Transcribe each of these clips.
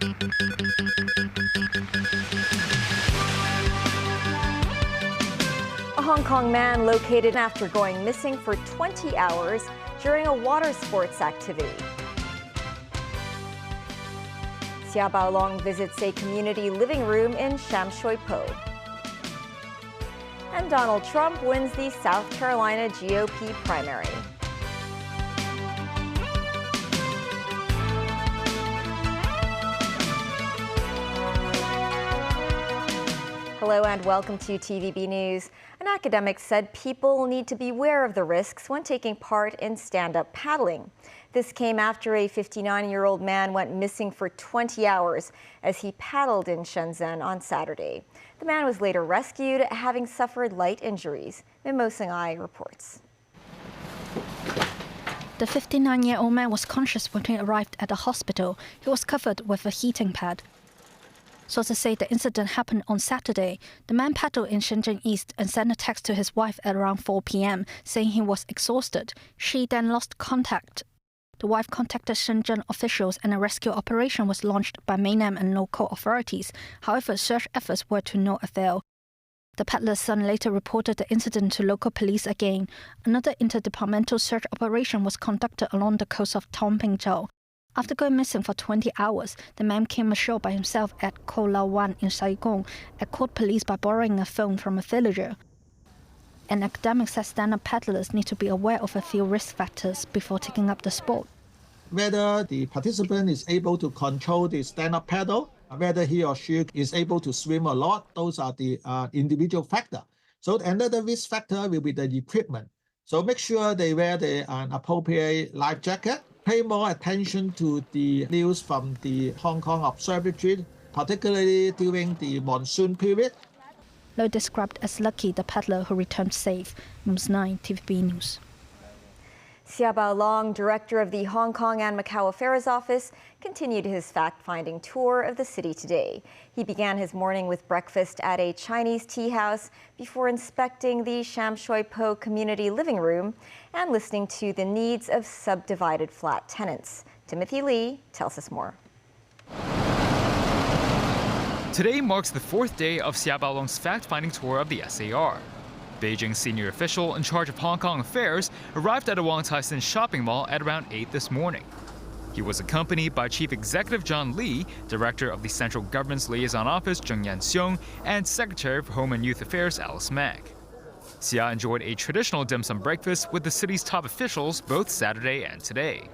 A Hong Kong man located after going missing for 20 hours during a water sports activity. Xia Baolong visits a community living room in Sham Shui Po. And Donald Trump wins the South Carolina GOP primary. Hello and welcome to TVB News. An academic said people need to beware of the risks when taking part in stand-up paddling. This came after a 59-year-old man went missing for 20 hours as he paddled in Shenzhen on Saturday. The man was later rescued, having suffered light injuries. Mimo Singhai reports. The 59-year-old man was conscious when he arrived at the hospital. He was covered with a heating pad. Sources say the incident happened on Saturday. The man paddled in Shenzhen East and sent a text to his wife at around 4 p.m. saying he was exhausted. She then lost contact. The wife contacted Shenzhen officials and a rescue operation was launched by mainland and local authorities. However, search efforts were to no avail. The paddler's son later reported the incident to local police again. Another interdepartmental search operation was conducted along the coast of Tongbingzhou. After going missing for 20 hours, the man came ashore by himself at Koh Lau Wan in Saigon and called police by borrowing a phone from a villager. An academic says stand-up paddlers need to be aware of a few risk factors before taking up the sport. Whether the participant is able to control the stand-up paddle, whether he or she is able to swim a lot, those are the individual factors. So another risk factor will be the equipment. So make sure they wear the appropriate life jacket. Pay more attention to the news from the Hong Kong Observatory, particularly during the monsoon period. Lo described as lucky the paddler who returned safe. News 9, TVB News. Xia Baolong, director of the Hong Kong and Macau Affairs Office, continued his fact-finding tour of the city today. He began his morning with breakfast at a Chinese tea house before inspecting the Sham Shui Po community living room and listening to the needs of subdivided flat tenants. Timothy Lee tells us more. Today marks the fourth day of Xia Baolong's fact-finding tour of the SAR. Beijing's senior official in charge of Hong Kong affairs arrived at a Wong Tai Sin shopping mall at around 8 this morning. He was accompanied by Chief Executive John Lee, Director of the Central Government's Liaison Office Zheng Yanxiong, and Secretary for Home and Youth Affairs Alice Mack. Xia enjoyed a traditional dim sum breakfast with the city's top officials both Saturday and today.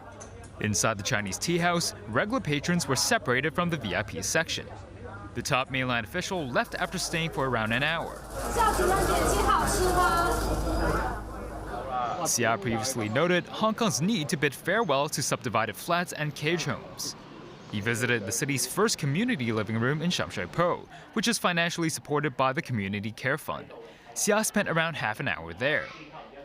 Inside the Chinese tea house, regular patrons were separated from the VIP section. The top mainland official left after staying for around an hour. Xia previously noted Hong Kong's need to bid farewell to subdivided flats and cage homes. He visited the city's first community living room in Sham Shui Po, which is financially supported by the Community Care Fund. Xia spent around half an hour there.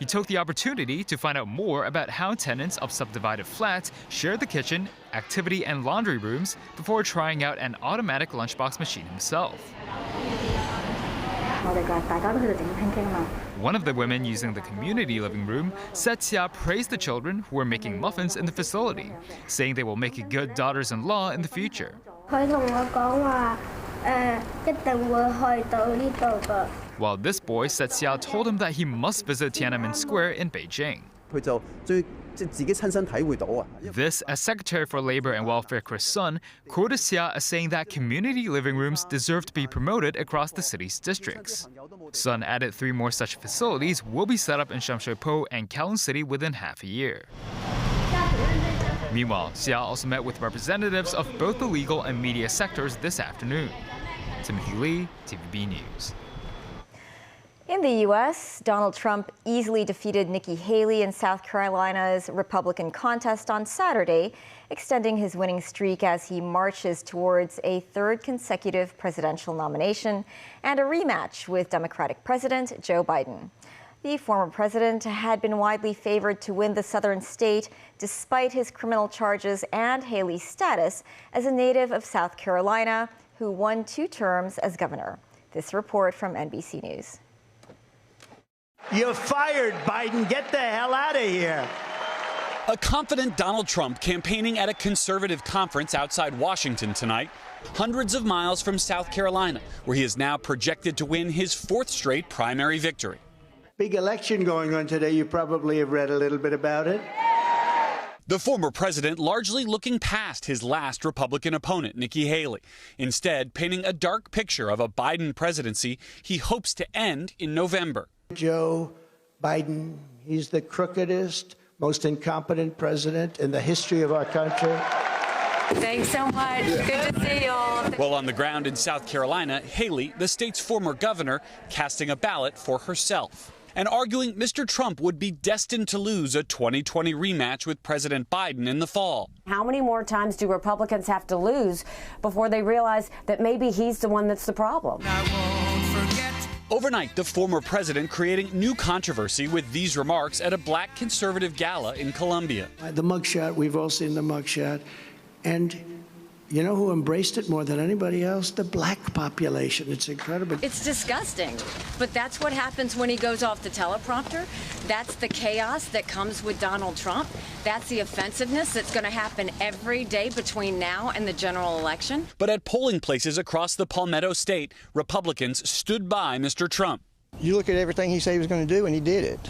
He took the opportunity to find out more about how tenants of subdivided flats share the kitchen, activity and laundry rooms before trying out an automatic lunchbox machine himself. One of the women using the community living room said Xia praised the children who were making muffins in the facility, saying they will make good daughters-in-law in the future. While this boy said Xia told him that he must visit Tiananmen Square in Beijing. This, as Secretary for Labor and Welfare Chris Sun quoted Xia as saying that community living rooms deserve to be promoted across the city's districts. Sun added 3 more such facilities will be set up in Sham Shui Po and Kowloon City within half a year. Meanwhile, Xia also met with representatives of both the legal and media sectors this afternoon. Timothy Lee, TVB News. In the U.S., Donald Trump easily defeated Nikki Haley in South Carolina's Republican contest on Saturday, extending his winning streak as he marches towards a 3rd consecutive presidential nomination and a rematch with Democratic President Joe Biden. The former president had been widely favored to win the southern state despite his criminal charges and Haley's status as a native of South Carolina who won 2 terms as governor. This report from NBC News. You're fired, Biden. Get the hell out of here. A confident Donald Trump campaigning at a conservative conference outside Washington tonight, hundreds of miles from South Carolina, where he is now projected to win his 4th straight primary victory. Big election going on today. You probably have read a little bit about it. The former president largely looking past his last Republican opponent, Nikki Haley, instead painting a dark picture of a Biden presidency he hopes to end in November. Joe Biden, he's the crookedest, most incompetent president in the history of our country. Thanks so much. Good to see you all. While on the ground in South Carolina, Haley, the state's former governor, casting a ballot for herself and arguing Mr. Trump would be destined to lose a 2020 rematch with President Biden in the fall. How many more times do Republicans have to lose before they realize that maybe he's the one that's the problem? Overnight, the former president creating new controversy with these remarks at a black conservative gala in Columbia. The mugshot, we've all seen the mugshot. And you know who embraced it more than anybody else? The black population. It's incredible. It's disgusting, but that's what happens when he goes off the teleprompter. That's the chaos that comes with Donald Trump. That's the offensiveness that's going to happen every day between now and the general election. But at polling places across the Palmetto State, Republicans stood by Mr. Trump. You look at everything he said he was going to do, and he did it.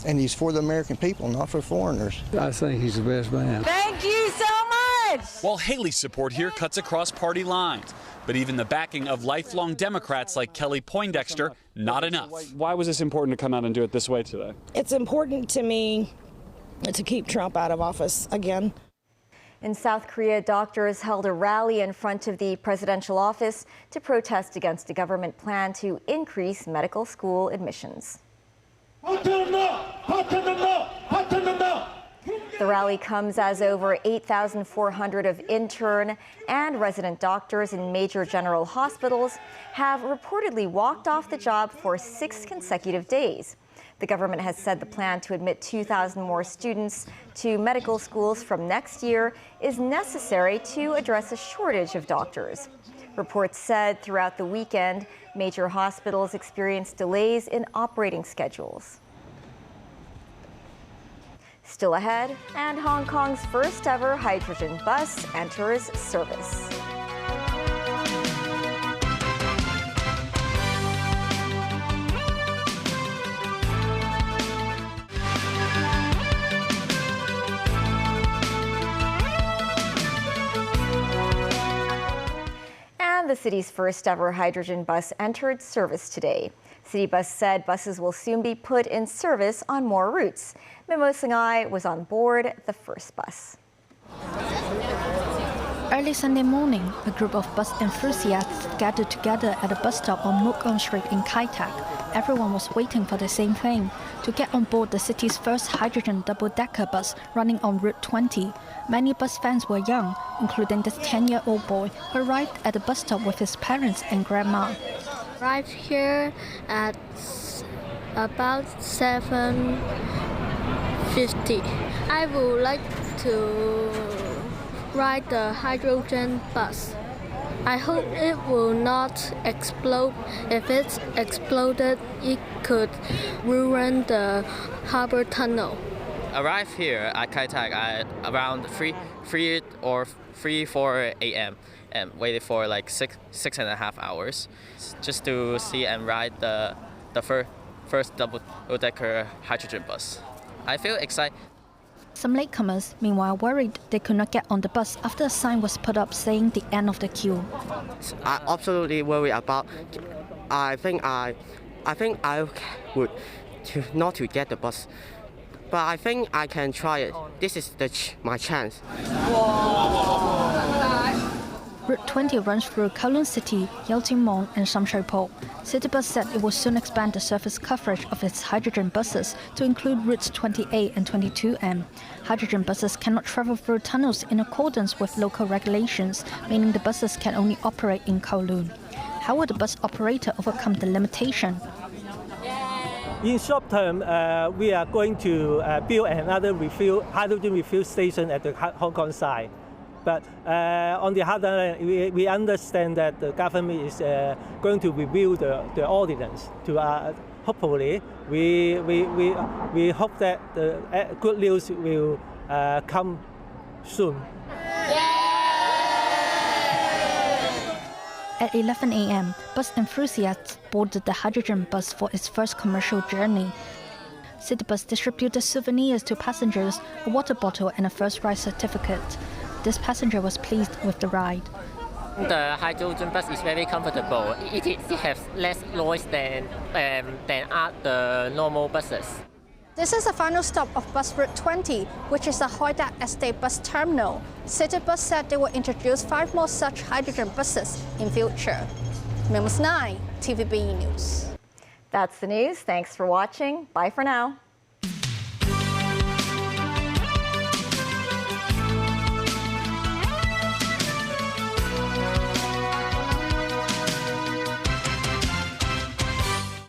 And he's for the American people, not for foreigners. I think he's the best man. Thank you so much! While Haley's support here cuts across party lines, but even the backing of lifelong Democrats like Kelly Poindexter, not enough. Why was this important to come out and do it this way today? It's important to me to keep Trump out of office again. In South Korea, doctors held a rally in front of the presidential office to protest against a government plan to increase medical school admissions. The rally comes as over 8,400 of intern and resident doctors in major general hospitals have reportedly walked off the job for 6 consecutive days. The government has said the plan to admit 2,000 more students to medical schools from next year is necessary to address a shortage of doctors. Reports said throughout the weekend, major hospitals experienced delays in operating schedules. Still ahead, and Hong Kong's first ever hydrogen bus enters service. And the city's first ever hydrogen bus entered service today. Citybus said buses will soon be put in service on more routes. Mimo Singai was on board the first bus. Early Sunday morning, a group of bus enthusiasts gathered together at a bus stop on Mukong Street in Kai Tak. Everyone was waiting for the same thing, to get on board the city's first hydrogen double-decker bus running on Route 20. Many bus fans were young, including this 10-year-old boy who arrived at the bus stop with his parents and grandma. Arrived here at about 7:50. I would like to ride the hydrogen bus. I hope it will not explode. If it's exploded, it could ruin the harbor tunnel. Arrived here at Kai Tak at around 3 or 4 a.m. and waited for like six and a half hours just to see and ride the first double-decker hydrogen bus. I feel excited. Some latecomers, meanwhile, worried they could not get on the bus after a sign was put up saying the end of the queue. I'm absolutely worried about. I think I would not to get the bus, but I think I can try it. This is my chance. Route 20 runs through Kowloon City, Yaojiamong and Shamshui-Po. Citybus said it will soon expand the service coverage of its hydrogen buses to include routes 28 and 22M. Hydrogen buses cannot travel through tunnels in accordance with local regulations, meaning the buses can only operate in Kowloon. How will the bus operator overcome the limitation? In short term, we are going to build another hydrogen refuel station at the Hong Kong side. But on the other hand, we understand that the government is going to review the ordinance. Hopefully, we hope that the good news will come soon. At 11 a.m., bus enthusiasts boarded the hydrogen bus for its first commercial journey. Citybus distributed souvenirs to passengers, a water bottle and a first ride certificate. This passenger was pleased with the ride. The hydrogen bus is very comfortable. It has less noise than the normal buses. This is the final stop of bus route 20, which is the Hoi Dat Estate bus terminal. Citybus said they will introduce 5 more such hydrogen buses in future. Memos 9, TVB News. That's the news. Thanks for watching. Bye for now.